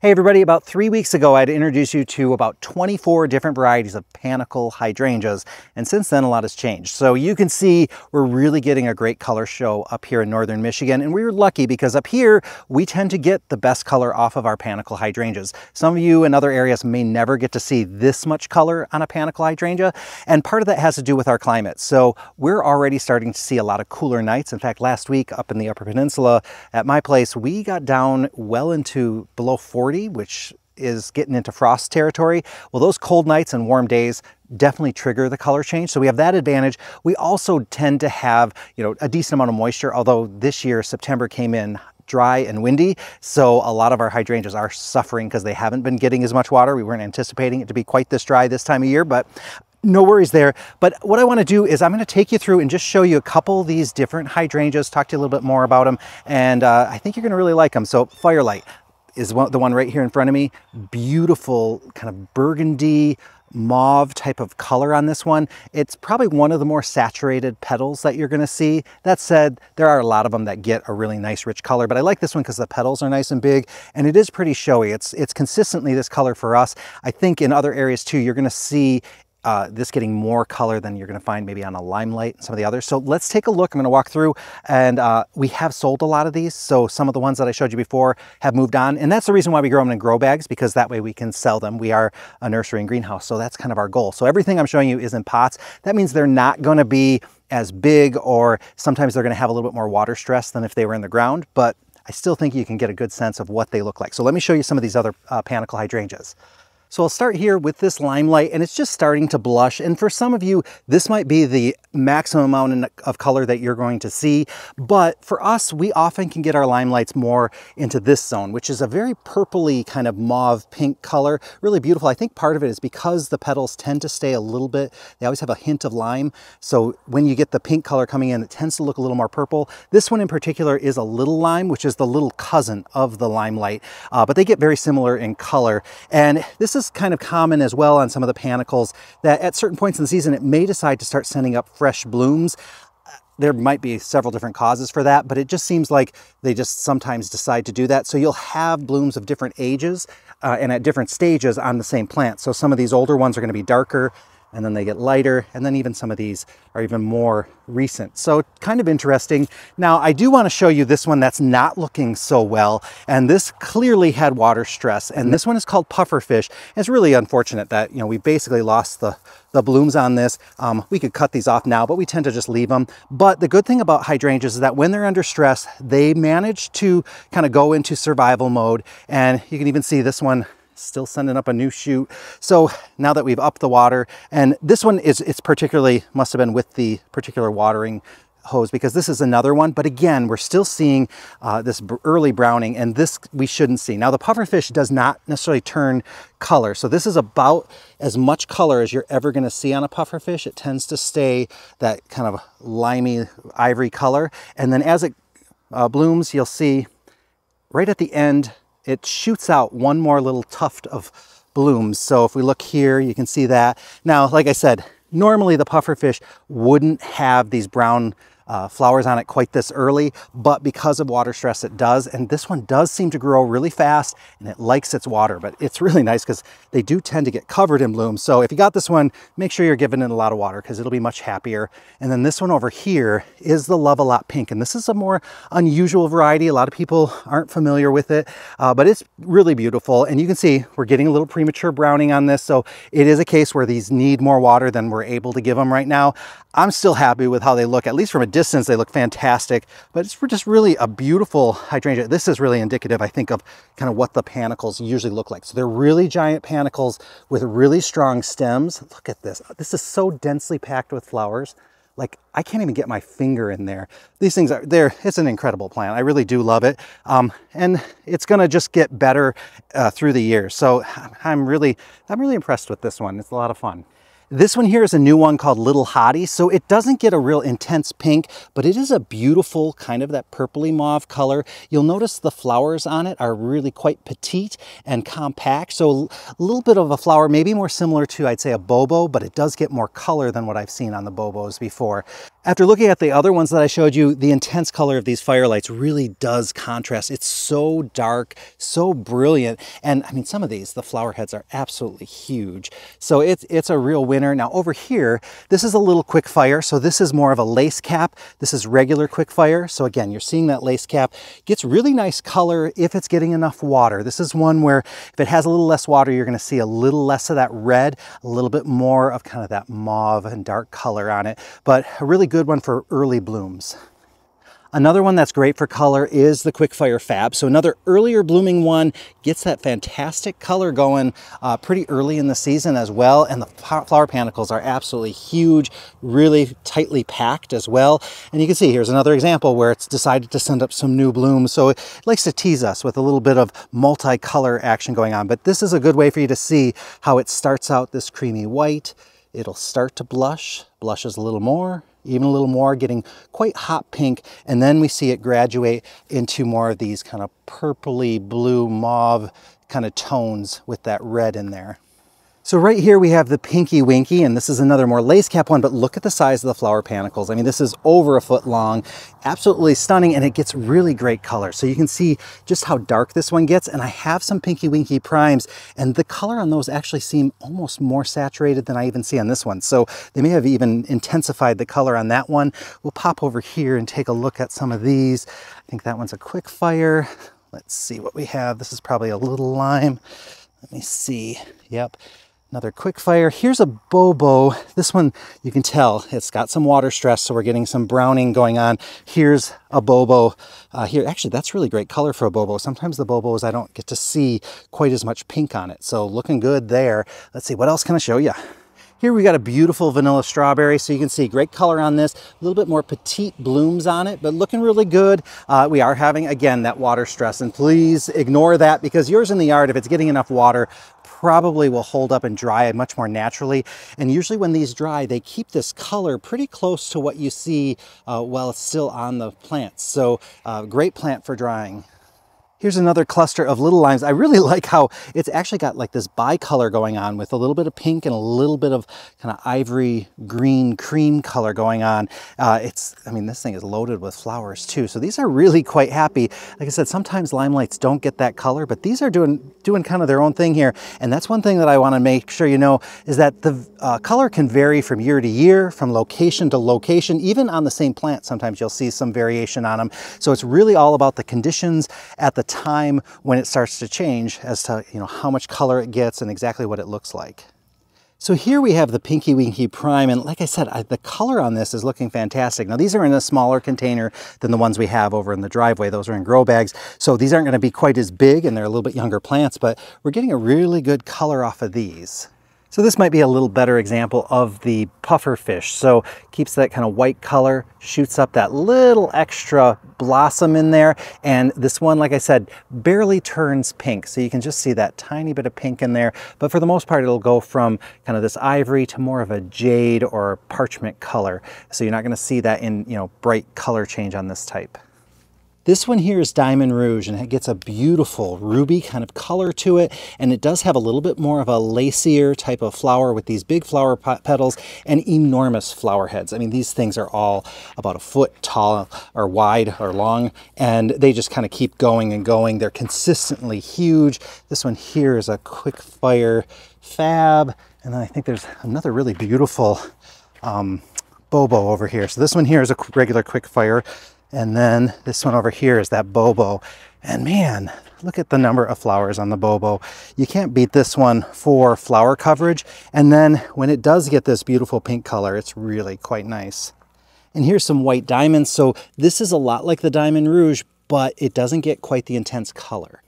Hey everybody, about 3 weeks ago I'd introduced you to about 24 different varieties of Panicle Hydrangeas, and since then a lot has changed. So you can see we're really getting a great color show up here in northern Michigan, and we were lucky because up here we tend to get the best color off of our Panicle Hydrangeas. Some of you in other areas may never get to see this much color on a Panicle Hydrangea, and part of that has to do with our climate. So we're already starting to see a lot of cooler nights. In fact, last week up in the Upper Peninsula at my place, we got down well into below 40, which is getting into frost territory. Well, those cold nights and warm days definitely trigger the color change. So we have that advantage. We also tend to have, a decent amount of moisture, although this year September came in dry and windy. So a lot of our hydrangeas are suffering because they haven't been getting as much water. We weren't anticipating it to be quite this dry this time of year, but no worries there. But what I want to do is I'm going to take you through and just show you a couple of these different hydrangeas, talk to you a little bit more about them, and I think you're going to really like them. So Firelight is the one right here in front of me. Beautiful kind of burgundy mauve type of color on this one. It's probably one of the more saturated petals that you're going to see. That said, there are a lot of them that get a really nice rich color, but I like this one because the petals are nice and big and it is pretty showy. It's consistently this color for us. I think in other areas too, you're going to see this getting more color than you're going to find maybe on a Limelight and some of the others. So let's take a look. I'm going to walk through, and we have sold a lot of these. So some of the ones that I showed you before have moved on, and that's the reason why we grow them in grow bags, because that way we can sell them. We are a nursery and greenhouse, so that's kind of our goal. So everything I'm showing you is in pots. That means they're not going to be as big, or sometimes they're going to have a little bit more water stress than if they were in the ground, but I still think you can get a good sense of what they look like. So let me show you some of these other Panicle Hydrangeas. So I'll start here with this Limelight, and it's just starting to blush. And for some of you, this might be the maximum amount of color that you're going to see. But for us, we often can get our Limelights more into this zone, which is a very purpley kind of mauve pink color. Really beautiful. I think part of it is because the petals tend to stay a little bit, they always have a hint of lime. So when you get the pink color coming in, it tends to look a little more purple. This one in particular is a little lime, which is the little cousin of the Limelight. But they get very similar in color. And this is kind of common as well on some of the panicles, that at certain points in the season it may decide to start sending up fresh blooms. There might be several different causes for that, but it just seems like they just sometimes decide to do that. So you'll have blooms of different ages and at different stages on the same plant. So some of these older ones are going to be darker, and then they get lighter, and then even some of these are even more recent. So kind of interesting. Now I do want to show you this one that's not looking so well, and this clearly had water stress, and this one is called Pufferfish. It's really unfortunate that we basically lost the blooms on this. We could cut these off now, but we tend to just leave them. But the good thing about hydrangeas is that when they're under stress, they manage to kind of go into survival mode, and you can even see this one still sending up a new shoot. So now that we've upped the water, and this one it's particularly must have been with the particular watering hose, because this is another one, but again we're still seeing this early browning, and this we shouldn't see. Now the pufferfish does not necessarily turn color, so this is about as much color as you're ever going to see on a pufferfish. It tends to stay that kind of limey ivory color, and then as it blooms, you'll see right at the end it shoots out one more little tuft of blooms. So if we look here, you can see that. Now, like I said, normally the pufferfish wouldn't have these brown flowers on it quite this early, but because of water stress it does, and this one does seem to grow really fast and it likes its water. But it's really nice because they do tend to get covered in bloom. So if you got this one, make sure you're giving it a lot of water because it'll be much happier. And then this one over here is the Love-A-Lot Pink, and this is a more unusual variety. A lot of people aren't familiar with it, but it's really beautiful. And you can see we're getting a little premature browning on this, so it is a case where these need more water than we're able to give them right now. I'm still happy with how they look. At least from a distance they look fantastic, but it's just really a beautiful hydrangea. This is really indicative, I think, of kind of what the panicles usually look like. So they're really giant panicles with really strong stems. Look at this. This is so densely packed with flowers. Like, I can't even get my finger in there. These things are there. It's an incredible plant. I really do love it. And it's going to just get better through the years. So I'm really impressed with this one. It's a lot of fun. This one here is a new one called Little Hottie, so it doesn't get a real intense pink, but it is a beautiful kind of that purpley mauve color. You'll notice the flowers on it are really quite petite and compact, so a little bit of a flower, maybe more similar to, I'd say, a bobo, but it does get more color than what I've seen on the bobos before. After looking at the other ones that I showed you, the intense color of these firelights really does contrast. It's so dark, so brilliant, and I mean, some of these, the flower heads are absolutely huge. So it's a real winner. Now over here, this is a little quick fire. So this is more of a lace cap. This is regular quick fire. So again, you're seeing that lace cap gets really nice color if it's getting enough water. This is one where if it has a little less water, you're going to see a little less of that red, a little bit more of kind of that mauve and dark color on it, but a really good one for early blooms. Another one that's great for color is the Quickfire Fab. So another earlier blooming one, gets that fantastic color going pretty early in the season as well. And the flower panicles are absolutely huge, really tightly packed as well. And you can see here's another example where it's decided to send up some new blooms. So it likes to tease us with a little bit of multicolor action going on. But this is a good way for you to see how it starts out this creamy white. It'll start to blush, blushes a little more, even a little more, getting quite hot pink, and then we see it graduate into more of these kind of purpley blue mauve kind of tones with that red in there. So right here we have the Pinky Winky, and this is another more lace cap one, but look at the size of the flower panicles. I mean, this is over a foot long, absolutely stunning, and it gets really great color. So you can see just how dark this one gets, and I have some Pinky Winky primes, and the color on those actually seem almost more saturated than I even see on this one. So they may have even intensified the color on that one. We'll pop over here and take a look at some of these. I think that one's a quick fire. Let's see what we have. This is probably a little lime. Let me see. Yep. Another quick fire. Here's a bobo. This one, you can tell it's got some water stress, so we're getting some browning going on. Here's a bobo here. Actually, that's really great color for a bobo. Sometimes the bobos, I don't get to see quite as much pink on it. So looking good there. Let's see, what else can I show you? Here we got a beautiful vanilla strawberry, so you can see great color on this, a little bit more petite blooms on it, but looking really good. We are having, again, that water stress, and please ignore that because yours in the yard, if it's getting enough water, probably will hold up and dry much more naturally. And usually when these dry, they keep this color pretty close to what you see while it's still on the plants. So great plant for drying. Here's another cluster of little limes. I really like how it's actually got like this bicolor going on with a little bit of pink and a little bit of kind of ivory green cream color going on. I mean, this thing is loaded with flowers too. So these are really quite happy. Like I said, sometimes limelights don't get that color, but these are doing kind of their own thing here. And that's one thing that I want to make sure you know is that the color can vary from year to year, from location to location. Even on the same plant, sometimes you'll see some variation on them. So it's really all about the conditions at the time when it starts to change as to, you know, how much color it gets and exactly what it looks like. So here we have the Pinky Winky Prime, and like I said, the color on this is looking fantastic. Now these are in a smaller container than the ones we have over in the driveway. Those are in grow bags, so these aren't going to be quite as big and they're a little bit younger plants, but we're getting a really good color off of these. So this might be a little better example of the puffer fish. So keeps that kind of white color, shoots up that little extra blossom in there. And this one, like I said, barely turns pink. So you can just see that tiny bit of pink in there. But for the most part, it'll go from kind of this ivory to more of a jade or parchment color. So you're not going to see that in, you know, bright color change on this type. This one here is Diamond Rouge, and it gets a beautiful ruby kind of color to it, and it does have a little bit more of a lacier type of flower with these big flower petals and enormous flower heads. I mean, these things are all about a foot tall or wide or long, and they just kind of keep going and going. They're consistently huge. This one here is a Quick Fire Fab, and then I think there's another really beautiful bobo over here. So this one here is a regular Quick Fire. And then this one over here is that bobo. And man, look at the number of flowers on the bobo. You can't beat this one for flower coverage. And then when it does get this beautiful pink color, it's really quite nice. And here's some white diamonds. So this is a lot like the Diamond Rouge, but it doesn't get quite the intense color.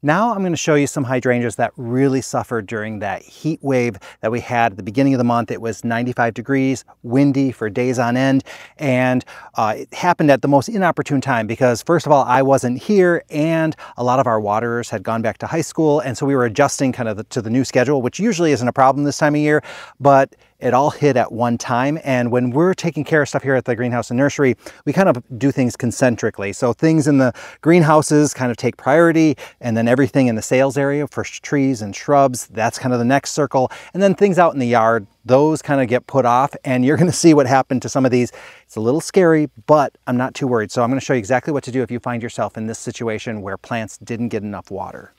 Now I'm going to show you some hydrangeas that really suffered during that heat wave that we had at the beginning of the month. It was 95 degrees, windy for days on end, and it happened at the most inopportune time because, first of all, I wasn't here and a lot of our waterers had gone back to high school, and so we were adjusting kind of to the new schedule, which usually isn't a problem this time of year, but it all hit at one time. And when we're taking care of stuff here at the greenhouse and nursery, we kind of do things concentrically. So things in the greenhouses kind of take priority, and then everything in the sales area for trees and shrubs, that's kind of the next circle. And then things out in the yard, those kind of get put off, and you're going to see what happened to some of these. It's a little scary, but I'm not too worried. So I'm going to show you exactly what to do if you find yourself in this situation where plants didn't get enough water.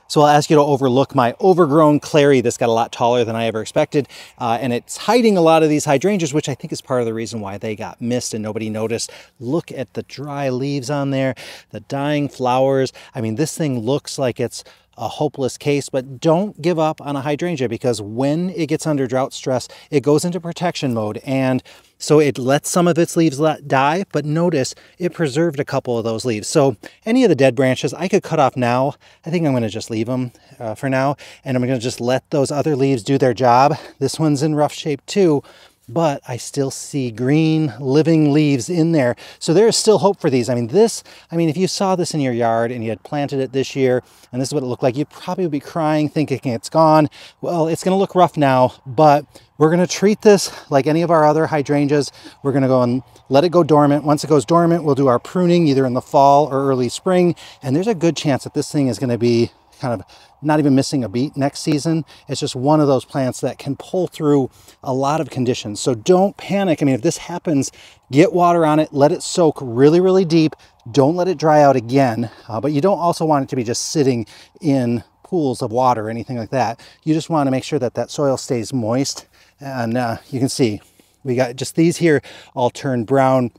So I'll ask you to overlook my overgrown clary. This got a lot taller than I ever expected, and it's hiding a lot of these hydrangeas, which I think is part of the reason why they got missed and nobody noticed. Look at the dry leaves on there, the dying flowers. I mean, this thing looks like it's a hopeless case, but don't give up on a hydrangea, because when it gets under drought stress, it goes into protection mode, and so it lets some of its leaves die, but notice it preserved a couple of those leaves. So any of the dead branches I could cut off now. I think I'm going to just leave them for now, and I'm going to just let those other leaves do their job. This one's in rough shape too, but I still see green living leaves in there. So there is still hope for these. I mean, if you saw this in your yard and you had planted it this year and this is what it looked like, you probably would be crying thinking it's gone. Well, it's going to look rough now, but we're going to treat this like any of our other hydrangeas. We're going to go and let it go dormant. Once it goes dormant, we'll do our pruning either in the fall or early spring. And there's a good chance that this thing is going to be kind of not even missing a beat next season. It's just one of those plants that can pull through a lot of conditions. So don't panic. I mean, if this happens, get water on it, let it soak really, really deep. Don't let it dry out again. But you don't also want it to be just sitting in pools of water or anything like that. You just want to make sure that that soil stays moist. And you can see we got just these here all turned brown,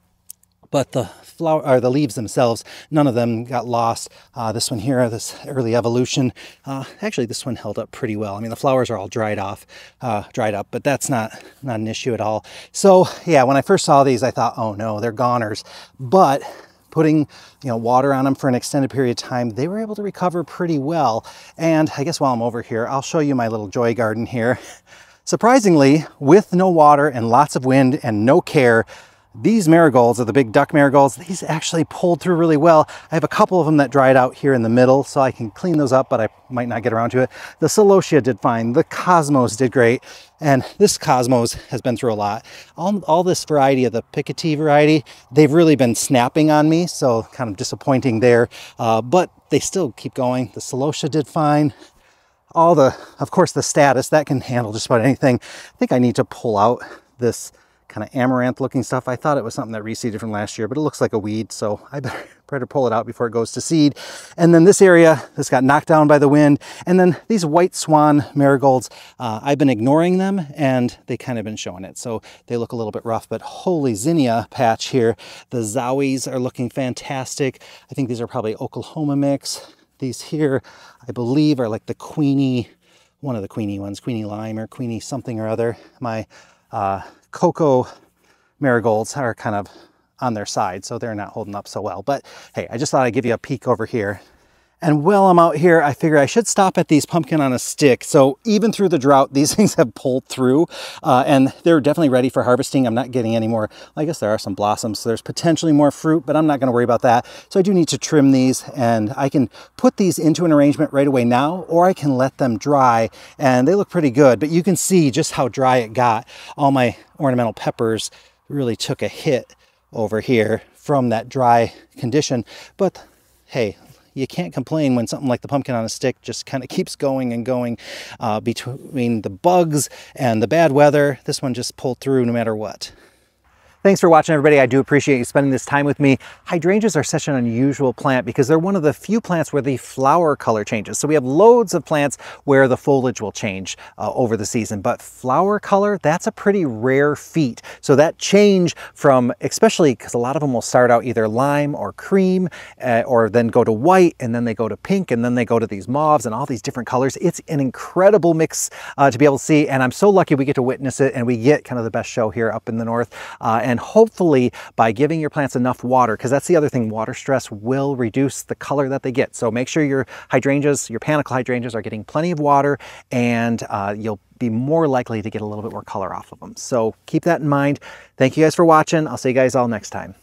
but the flower or the leaves themselves, none of them got lost. This one here, this early evolution, actually this one held up pretty well. I mean, the flowers are all dried up, but that's not an issue at all. So yeah, when I first saw these, I thought, oh no, they're goners. But putting water on them for an extended period of time, they were able to recover pretty well. And I guess while I'm over here, I'll show you my little joy garden here. Surprisingly, with no water and lots of wind and no care, these marigolds, or the big duck marigolds, these actually pulled through really well. I have a couple of them that dried out here in the middle, so I can clean those up, but I might not get around to it. The celosia did fine. The cosmos did great. And this cosmos has been through a lot. All this variety of the Picotee variety, they've really been snapping on me, so kind of disappointing there. But they still keep going. The celosia did fine. Of course, the status, that can handle just about anything. I think I need to pull out this kind of amaranth looking stuff. I thought it was something that reseeded from last year, but it looks like a weed, so I better pull it out before it goes to seed. And then this area, this got knocked down by the wind. And then these white swan marigolds, I've been ignoring them and they kind of been showing it. So they look a little bit rough, but holy zinnia patch here. The zowies are looking fantastic. I think these are probably Oklahoma mix. These here, I believe, are like the Queenie, one of the Queenie ones, Queenie Lime or Queenie something or other. My cocoa marigolds are kind of on their side, so they're not holding up so well. But hey, I just thought I'd give you a peek over here. And while I'm out here, I figure I should stop at these pumpkin on a stick. So even through the drought, these things have pulled through and they're definitely ready for harvesting. I'm not getting any more. I guess there are some blossoms, so there's potentially more fruit, but I'm not going to worry about that. So I do need to trim these, and I can put these into an arrangement right away now, or I can let them dry, and they look pretty good. But you can see just how dry it got. All my ornamental peppers really took a hit over here from that dry condition. But hey, you can't complain when something like the pumpkin on a stick just kind of keeps going and going. Between the bugs and the bad weather, this one just pulled through no matter what. Thanks for watching, everybody. I do appreciate you spending this time with me. Hydrangeas are such an unusual plant because they're one of the few plants where the flower color changes. So we have loads of plants where the foliage will change over the season, but flower color, that's a pretty rare feat. So that change from, especially because a lot of them will start out either lime or cream, or then go to white, and then they go to pink, and then they go to these mauves and all these different colors. It's an incredible mix to be able to see, and I'm so lucky we get to witness it, and we get kind of the best show here up in the north. And and hopefully by giving your plants enough water, because that's the other thing, water stress will reduce the color that they get. So make sure your hydrangeas, your panicle hydrangeas, are getting plenty of water, and you'll be more likely to get a little bit more color off of them. So keep that in mind. Thank you guys for watching. I'll see you guys all next time.